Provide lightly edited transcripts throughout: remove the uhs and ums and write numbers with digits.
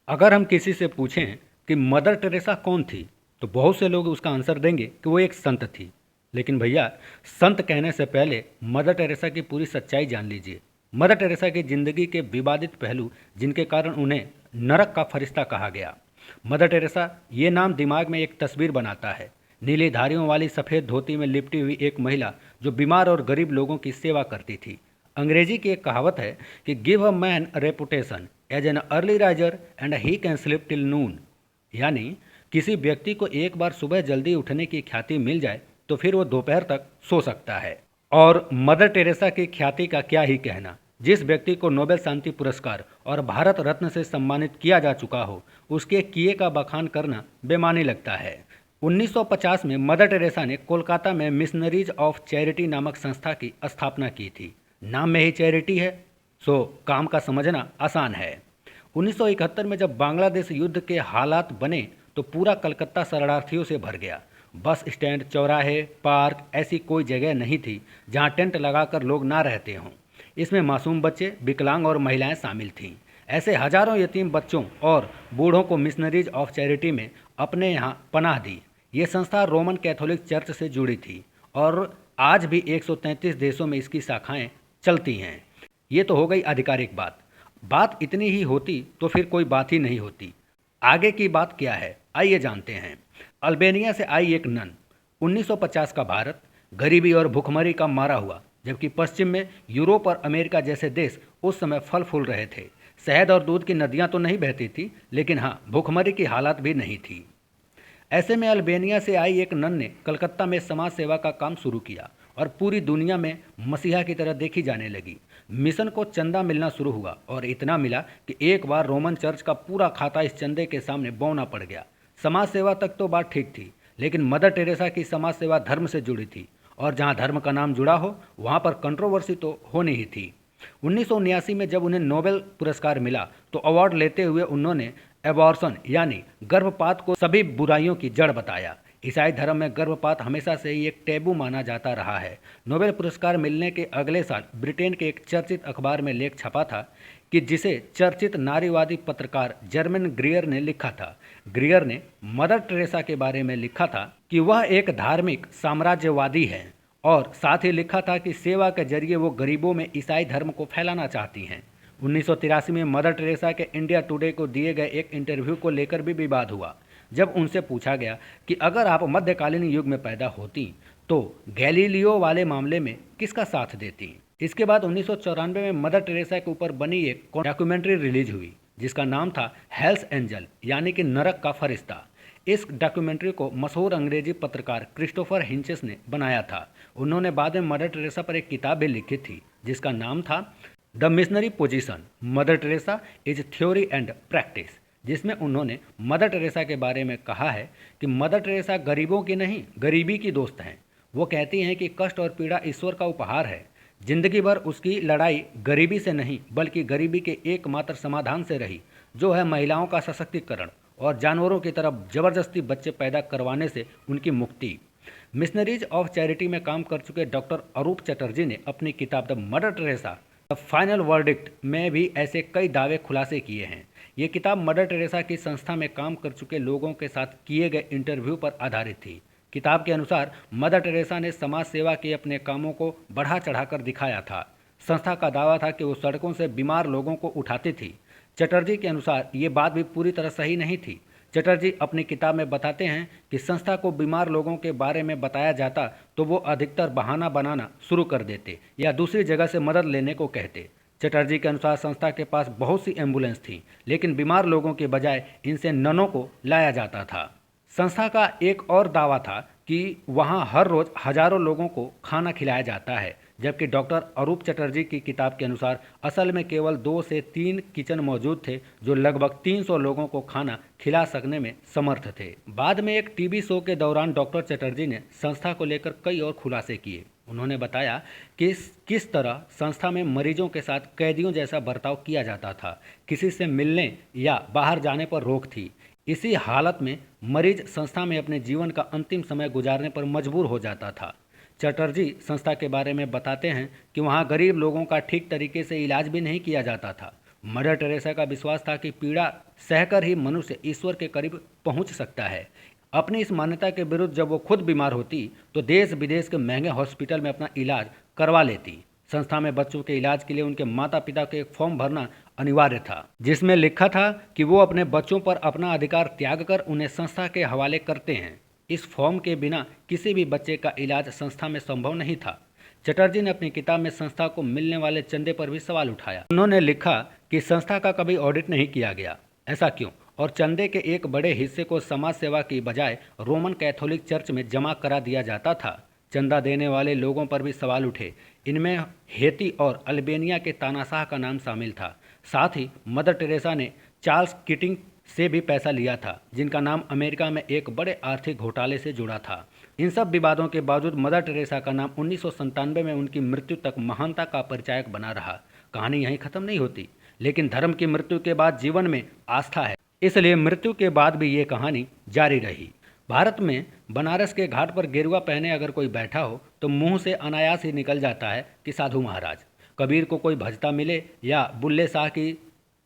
अगर हम किसी से पूछें कि मदर टेरेसा कौन थी, तो बहुत से लोग उसका आंसर देंगे कि वो एक संत थी। लेकिन भैया, संत कहने से पहले मदर टेरेसा की पूरी सच्चाई जान लीजिए। मदर टेरेसा की जिंदगी के विवादित पहलू जिनके कारण उन्हें नरक का फरिश्ता कहा गया। मदर टेरेसा ये नाम दिमाग में एक तस्वीर बनाता है। नीली धारियों वाली सफ़ेद धोती में लिपटी हुई एक महिला जो बीमार और गरीब लोगों की सेवा करती थी। अंग्रेजी की एक कहावत है कि give a man reputation as an early riser and he can sleep till noon, यानी किसी व्यक्ति को एक बार सुबह जल्दी उठने की ख्याति मिल जाए तो फिर वो दोपहर तक सो सकता है। और मदर टेरेसा की ख्याति का क्या ही कहना। जिस व्यक्ति को नोबेल शांति पुरस्कार और भारत रत्न से सम्मानित किया जा चुका हो, उसके किए का बखान करना बेमानी लगता है। 1950 में मदर टेरेसा ने कोलकाता में मिशनरीज ऑफ चैरिटी नामक संस्था की स्थापना की थी। नाम में ही चैरिटी है, सो काम का समझना आसान है। 1971 में जब बांग्लादेश युद्ध के हालात बने तो पूरा कलकत्ता शरणार्थियों से भर गया। बस स्टैंड, चौराहे, पार्क, ऐसी कोई जगह नहीं थी जहां टेंट लगाकर लोग ना रहते हों। इसमें मासूम बच्चे, विकलांग और महिलाएं शामिल थीं। ऐसे हजारों यतीम बच्चों और बूढ़ों को मिशनरीज ऑफ चैरिटी में अपने यहाँ पनाह दी। ये संस्था रोमन कैथोलिक चर्च से जुड़ी थी और आज भी 133 देशों में इसकी शाखाएं चलती हैं। ये तो हो गई आधिकारिक बात। बात इतनी ही होती तो फिर कोई बात ही नहीं होती। आगे की बात क्या है, आइए जानते हैं। अल्बेनिया से आई एक नन। 1950 का भारत गरीबी और भुखमरी का मारा हुआ, जबकि पश्चिम में यूरोप और अमेरिका जैसे देश उस समय फल फूल रहे थे। शहद और दूध की नदियां तो नहीं बहती थी, लेकिन हाँ, भुखमरी की हालत भी नहीं थी। ऐसे में अल्बेनिया से आई एक नन ने कलकत्ता में समाज सेवा का काम शुरू किया और पूरी दुनिया में मसीहा की तरह देखी जाने लगी। मिशन को चंदा मिलना शुरू हुआ और इतना मिला कि एक बार रोमन चर्च का पूरा खाता इस चंदे के सामने बौना पड़ गया। समाज सेवा तक तो बात ठीक थी, लेकिन मदर टेरेसा की समाज सेवा धर्म से जुड़ी थी और जहाँ धर्म का नाम जुड़ा हो वहाँ पर कंट्रोवर्सी तो होनी ही थी। 1979 में जब उन्हें नोबेल पुरस्कार मिला तो अवार्ड लेते हुए उन्होंने एबॉर्शन यानी गर्भपात को सभी बुराइयों की जड़ बताया। ईसाई धर्म में गर्भपात हमेशा से ही एक टैबू माना जाता रहा है। नोबेल पुरस्कार मिलने के अगले साल ब्रिटेन के एक चर्चित अखबार में लेख छपा था कि जिसे चर्चित नारीवादी पत्रकार जर्मन ग्रियर ने लिखा था। ग्रियर ने मदर टेरेसा के बारे में लिखा था कि वह एक धार्मिक साम्राज्यवादी है और साथ ही लिखा था कि सेवा के जरिए वो गरीबों में ईसाई धर्म को फैलाना चाहती हैं। 1983 में मदर टेरेसा के इंडिया टुडे को दिए गए एक इंटरव्यू को लेकर भी विवाद हुआ, जब उनसे पूछा गया कि अगर आप मध्यकालीन युग में पैदा होती तो गैलीलियो वाले मामले में किसका साथ देती। इसके बाद 1994 में मदर टेरेसा के ऊपर बनी एक डॉक्यूमेंट्री रिलीज हुई जिसका नाम था हेल्स एंजल, यानी कि नरक का फरिश्ता। इस डॉक्यूमेंट्री को मशहूर अंग्रेजी पत्रकार क्रिस्टोफर हिंचेस ने बनाया था। उन्होंने बाद में मदर टेरेसा पर एक किताब भी लिखी थी जिसका नाम था the missionary position, mother Teresa is theory and practice, जिसमें उन्होंने मदर टेरेसा के बारे में कहा है कि मदर टेरेसा गरीबों की नहीं, गरीबी की दोस्त हैं। वो कहती हैं कि कष्ट और पीड़ा ईश्वर का उपहार है। जिंदगी भर उसकी लड़ाई गरीबी से नहीं बल्कि गरीबी के एकमात्र समाधान से रही, जो है महिलाओं का सशक्तिकरण और जानवरों की तरफ जबरदस्ती बच्चे पैदा करवाने से उनकी मुक्ति। मिशनरीज ऑफ चैरिटी में काम कर चुके डॉक्टर अरूप चटर्जी ने अपनी किताब the mother Teresa the final verdict में भी ऐसे कई दावे खुलासे किए हैं। ये किताब मदर टेरेसा की संस्था में काम कर चुके लोगों के साथ किए गए इंटरव्यू पर आधारित थी। किताब के अनुसार मदर टेरेसा ने समाज सेवा के अपने कामों को बढ़ा चढ़ाकर दिखाया था। संस्था का दावा था कि वो सड़कों से बीमार लोगों को उठाती थी। चटर्जी के अनुसार ये बात भी पूरी तरह सही नहीं थी। चटर्जी अपनी किताब में बताते हैं कि संस्था को बीमार लोगों के बारे में बताया जाता तो वो अधिकतर बहाना बनाना शुरू कर देते या दूसरी जगह से मदद लेने को कहते। चटर्जी के अनुसार संस्था के पास बहुत सी एम्बुलेंस थी, लेकिन बीमार लोगों के बजाय इनसे ननों को लाया जाता था। संस्था का एक और दावा था कि वहां हर रोज हजारों लोगों को खाना खिलाया जाता है, जबकि डॉक्टर अरूप चटर्जी की किताब के अनुसार असल में केवल 2 से 3 किचन मौजूद थे जो लगभग 300 लोगों को खाना खिला सकने में समर्थ थे। बाद में एक टीवी शो के दौरान डॉक्टर चटर्जी ने संस्था को लेकर कई और खुलासे किए। उन्होंने बताया कि किस तरह संस्था में मरीजों के साथ कैदियों जैसा बर्ताव किया जाता था। किसी से मिलने या बाहर जाने पर रोक थी। इसी हालत में मरीज संस्था में अपने जीवन का अंतिम समय गुजारने पर मजबूर हो जाता था। चटर्जी संस्था के बारे में बताते हैं कि वहाँ गरीब लोगों का ठीक तरीके से इलाज भी नहीं किया जाता था। मदर टेरेसा का विश्वास था कि पीड़ा सहकर ही मनुष्य ईश्वर के करीब पहुंच सकता है। अपनी इस मान्यता के विरुद्ध जब वो खुद बीमार होती तो देश विदेश के महंगे हॉस्पिटल में अपना इलाज करवा लेती। संस्था में बच्चों के इलाज के लिए उनके माता पिता को एक फॉर्म भरना अनिवार्य था, जिसमें लिखा था कि वो अपने बच्चों पर अपना अधिकार त्याग कर उन्हें संस्था के हवाले करते हैं। इस फॉर्म के बिना किसी भी बच्चे का इलाज संस्था में संभव नहीं था। चटर्जी ने अपनी किताब में संस्था को मिलने वाले चंदे पर भी सवाल उठाया। उन्होंने लिखा कि संस्था का कभी ऑडिट नहीं किया गया, ऐसा क्यों, और चंदे के एक बड़े हिस्से को समाज सेवा की बजाय रोमन कैथोलिक चर्च में जमा करा दिया जाता था। चंदा देने वाले लोगों पर भी सवाल उठे। इनमें हेती और अल्बेनिया के तानाशाह का नाम शामिल था। साथ ही मदर टेरेसा ने चार्ल्स कीटिंग से भी पैसा लिया था, जिनका नाम अमेरिका में एक बड़े आर्थिक घोटाले से जुड़ा था। इन सब विवादों के बावजूद मदर टेरेसा का नाम 1997 में उनकी मृत्यु तक महानता का परिचायक बना रहा। कहानी यहीं खत्म नहीं होती, लेकिन धर्म की मृत्यु के बाद जीवन में आस्था है, इसलिए मृत्यु के बाद भी ये कहानी जारी रही। भारत में बनारस के घाट पर गेरुआ पहने अगर कोई बैठा हो तो मुंह से अनायास ही निकल जाता है कि साधु महाराज। कबीर को कोई भजता मिले या बुल्ले शाह की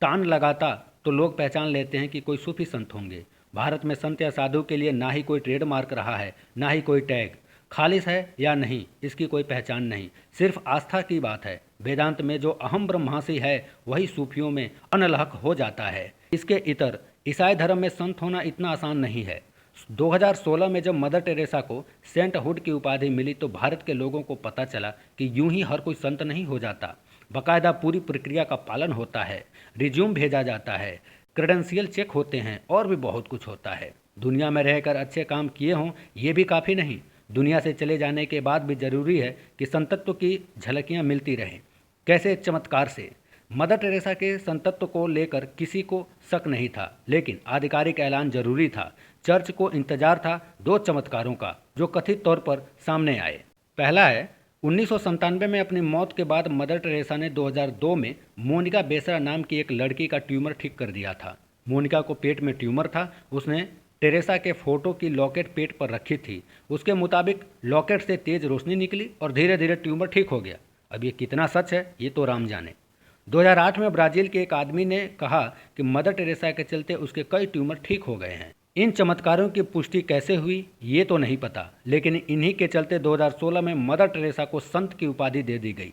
तान लगाता तो लोग पहचान लेते हैं कि कोई सूफी संत होंगे। भारत में संत या साधु के लिए ना ही कोई ट्रेडमार्क रहा है, ना ही कोई टैग। खालिस है या नहीं इसकी कोई पहचान नहीं, सिर्फ आस्था की बात है। वेदांत में जो अहम ब्रह्मासी है वही सूफियों में अनलहक हो जाता है। इसके इतर ईसाई धर्म में संत होना इतना आसान नहीं है। 2016 में जब मदर टेरेसा को सेंटहुड की उपाधि मिली तो भारत के लोगों को पता चला कि यूं ही हर कोई संत नहीं हो जाता। बाकायदा पूरी प्रक्रिया का पालन होता है, रिज्यूम भेजा जाता है, क्रेडेंशियल चेक होते हैं और भी बहुत कुछ होता है। दुनिया में रहकर अच्छे काम किए हों ये भी काफ़ी नहीं, दुनिया से चले जाने के बाद भी जरूरी है कि संतत्व की झलकियाँ मिलती रहें। कैसे? चमत्कार से। मदर टेरेसा के संतत्व को लेकर किसी को शक नहीं था, लेकिन आधिकारिक ऐलान जरूरी था। चर्च को इंतजार था दो चमत्कारों का जो कथित तौर पर सामने आए। पहला है 1997 में अपनी मौत के बाद मदर टेरेसा ने 2002 में मोनिका बेसरा नाम की एक लड़की का ट्यूमर ठीक कर दिया था। मोनिका को पेट में ट्यूमर था। उसने टेरेसा के फोटो की लॉकेट पेट पर रखी थी। उसके मुताबिक लॉकेट से तेज रोशनी निकली और धीरे धीरे ट्यूमर ठीक हो गया। अब ये कितना सच है ये तो राम जाने। 2008 में ब्राज़ील के एक आदमी ने कहा कि मदर टेरेसा के चलते उसके कई ट्यूमर ठीक हो गए हैं। इन चमत्कारों की पुष्टि कैसे हुई ये तो नहीं पता, लेकिन इन्हीं के चलते 2016 में मदर टेरेसा को संत की उपाधि दे दी गई।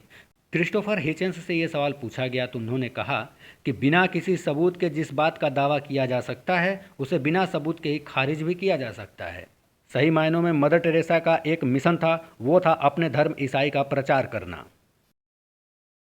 क्रिस्टोफर हिचेंस से ये सवाल पूछा गया तो उन्होंने कहा कि बिना किसी सबूत के जिस बात का दावा किया जा सकता है उसे बिना सबूत के ही खारिज भी किया जा सकता है। सही मायनों में मदर टेरेसा का एक मिशन था, वो था अपने धर्म ईसाई का प्रचार करना।